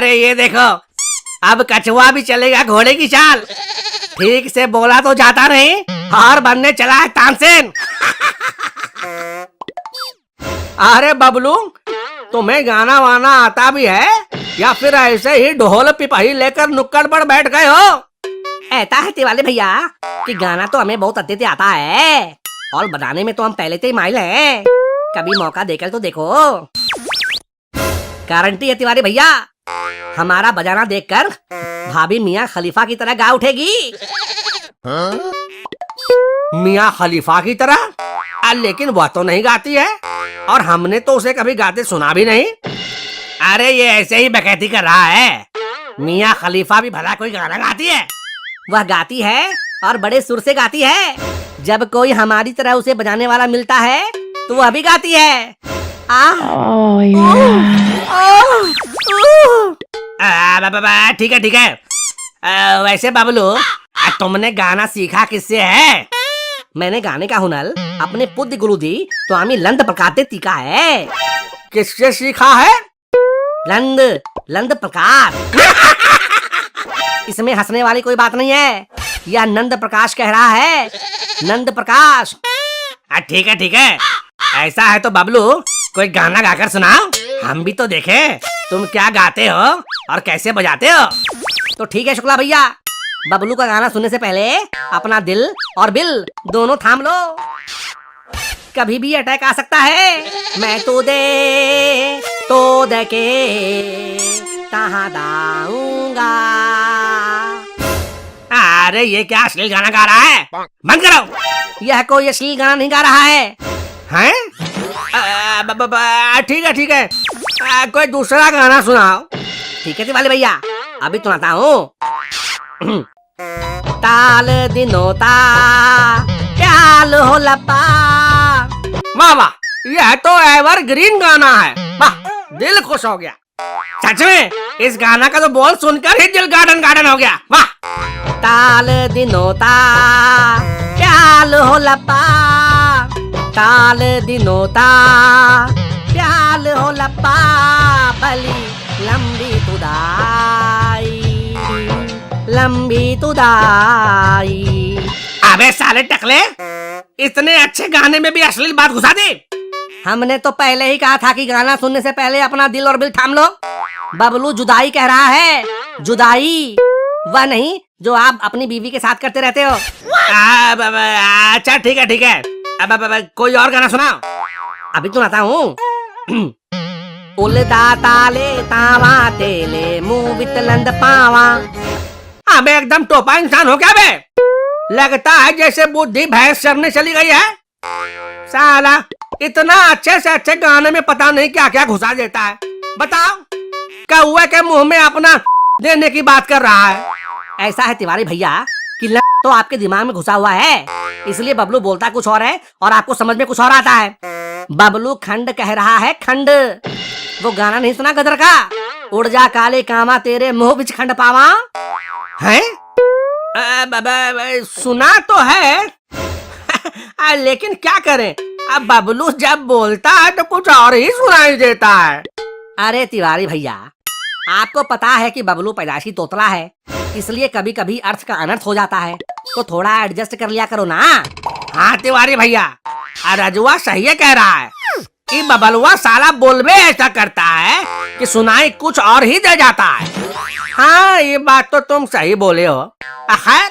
अरे ये देखो, अब कछुआ भी चलेगा घोड़े की चाल। ठीक से बोला तो जाता नहीं और बनने चला है तानसेन। अरे बबलू, तुम्हें गाना वाना आता भी है या फिर ऐसे ही ढोल पिपाही लेकर नुक्कड़ पर बैठ गए हो? ऐसा है तिवारी भैया कि गाना तो हमें बहुत अच्छे से आता है और बनाने में तो हम पहले से ही माहिर हैं। कभी मौका देकर तो देखो। गारंटी है तिवारी भैया, हमारा बजाना देखकर भाभी मियाँ खलीफा की तरह गा उठेगी। मियाँ खलीफा की तरह? लेकिन वह तो नहीं गाती है और हमने तो उसे कभी गाते सुना भी नहीं। अरे ये ऐसे ही बकैती कर रहा है। मियाँ खलीफा भी भला कोई गाना गाती है? वह गाती है और बड़े सुर से गाती है। जब कोई हमारी तरह उसे बजाने वाला मिलता है तो वह भी गाती है। ठीक है ठीक है। वैसे बबलू, तुमने गाना सीखा किससे है? मैंने गाने का हुनर अपने पुत्र गुरुजी स्वामी लंद प्रकाश से सीखा है। किससे सीखा है? लंद प्रकाश। इसमें हंसने वाली कोई बात नहीं है। यह नंद प्रकाश कह रहा है, नंद प्रकाश। ठीक है ठीक है। ऐसा है तो बबलू, कोई गाना गाकर सुनाओ, हम भी तो देखें तुम क्या गाते हो और कैसे बजाते हो। तो ठीक है शुक्ला भैया, बबलू का गाना सुनने से पहले अपना दिल और बिल दोनों थाम लो। कभी भी अटैक आ सकता है। मैं तो दे के कहाँ दाऊंगा। अरे ये क्या अश्लील गाना गा रहा है? बंद करो। यह कोई अश्लील गाना नहीं गा रहा है। हैं? ठीक है। कोई दूसरा गाना सुनाओ। ठीक है तिवारी भैया, अभी सुनाता हूँ। ताल दिनोता प्याल हो लपा। वाह वाह, यह तो एवरग्रीन गाना है। वाह, दिल खुश हो गया। सच में इस गाना का तो बोल सुनकर ही दिल गार्डन हो गया। वाह। ताल दिनोता प्याल हो लपा, ताल दिनोता प्याल हो लपा, बली लंबी तुदाई। अबे साले टकले, इतने अच्छे गाने में भी अश्लील बात घुसा दी। हमने तो पहले ही कहा था कि गाना सुनने से पहले अपना दिल और बिल थाम लो। बबलू जुदाई कह रहा है, जुदाई, वह नहीं जो आप अपनी बीवी के साथ करते रहते हो। अच्छा ठीक है। अब कोई और गाना सुनाओ। अभी सुनाता हूँ। उलदा ताले तावा तेले मुंह वितलंद पावा। अबे एकदम टोपा इंसान हो क्या बे? लगता है जैसे बुद्धि भैंस चरने चली गई है। साला इतना अच्छे से अच्छे गाने में पता नहीं क्या क्या घुसा देता है। बताओ, कौवे के मुंह में अपना देने की बात कर रहा है। ऐसा है तिवारी भैया कि तो आपके दिमाग में घुसा हुआ है, इसलिए बबलू बोलता कुछ और है और आपको समझ में कुछ और आता है। बबलू खंड कह रहा है, खंड। वो गाना नहीं सुना गदर का? उड़ जा काले कामा तेरे मुंह बिच खंड पावा। हैं? सुना तो है। लेकिन क्या करें, अब बबलू जब बोलता है तो कुछ और ही सुनाई देता है। अरे तिवारी भैया, आपको पता है कि बबलू पैदाशी तोतला है, इसलिए कभी कभी अर्थ का अनर्थ हो जाता है, तो थोड़ा एडजस्ट कर लिया करो ना। हाँ तिवारी भैया, रजुआ सही है कह रहा है कि बबलुआ साला बोलबे ऐसा करता है कि सुनाई कुछ और ही दे जाता है। हाँ ये बात तो तुम सही बोले हो। खैर,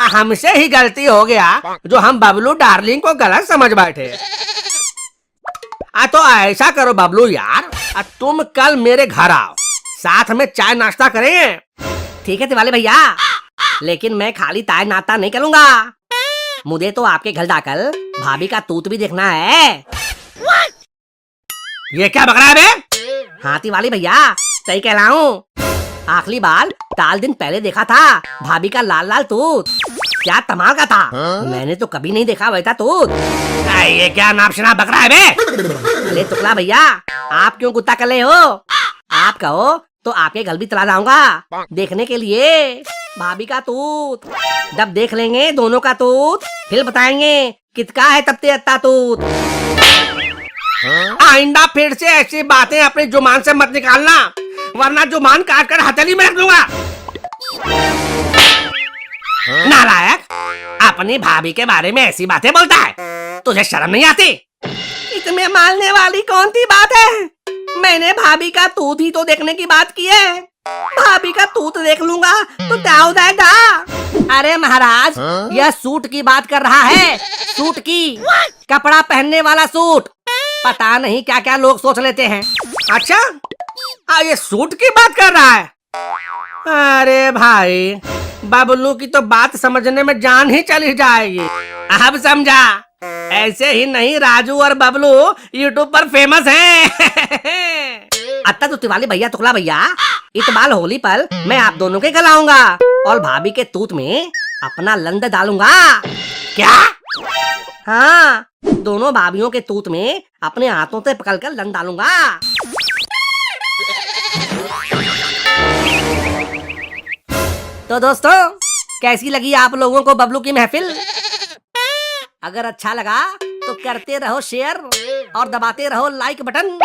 हमसे ही गलती हो गया जो हम बबलू डार्लिंग को गलत समझ बैठे। तो ऐसा करो बबलू यार, तुम कल मेरे घर आओ, साथ में चाय नाश्ता करेंगे। ठीक है तिवारी भैया, लेकिन मैं खाली चाय नाश्ता नहीं करूँगा। मुझे तो आपके घर जाकर भाभी का तूत भी देखना है। ये क्या बक रहा है बे? हाँ तिवारी भैया, सही कह रहा हूँ। आखिरी बार 4 दिन पहले देखा था भाभी का लाल लाल तूत। क्या कमाल का था। मैंने तो कभी नहीं देखा वैसा तूत। ये क्या नाप शनाप बक रहा है बे? अरे टुकला भैया, आप क्यों गुस्सा कर रहे हो? आप कहो तो आपके घर भी चला जाऊंगा देखने के लिए भाभी का तूत। जब देख लेंगे दोनों का तूत, फिर बताएंगे किसका है सबसे अच्छा तूत। आइंदा फिर से ऐसी बातें अपनी जुबान से मत निकालना, वरना जुबान काट कर हथेली में रख दूंगा। नालायक, अपनी भाभी के बारे में ऐसी बातें बोलता है, तुझे शर्म नहीं आती? इसमें मानने वाली कौन सी बात है? मैंने भाभी का तूत ही तो देखने की बात की है। भाभी का तूत देख लूंगा तो क्या हो जाएगा? अरे महाराज, यह सूट की बात कर रहा है, सूट की, कपड़ा पहनने वाला सूट। पता नहीं क्या क्या लोग सोच लेते हैं। अच्छा, ये सूट की बात कर रहा है? अरे भाई, बबलू की तो बात समझने में जान ही चली जाएगी। अब समझा, ऐसे ही नहीं राजू और बबलू यूट्यूब पर फेमस हैं। अत्ता तो तिवाली भैया, तुकला भैया, इतबाल होली पर मैं आप दोनों के गलाऊंगा और भाभी के तूत में अपना लंद डालूंगा। क्या? हाँ, दोनों भाभियों के तूत में अपने हाथों से पकड़कर लंद डालूंगा। तो दोस्तों, कैसी लगी आप लोगों को बबलू की महफिल? अगर अच्छा लगा तो करते रहो शेयर और दबाते रहो लाइक बटन।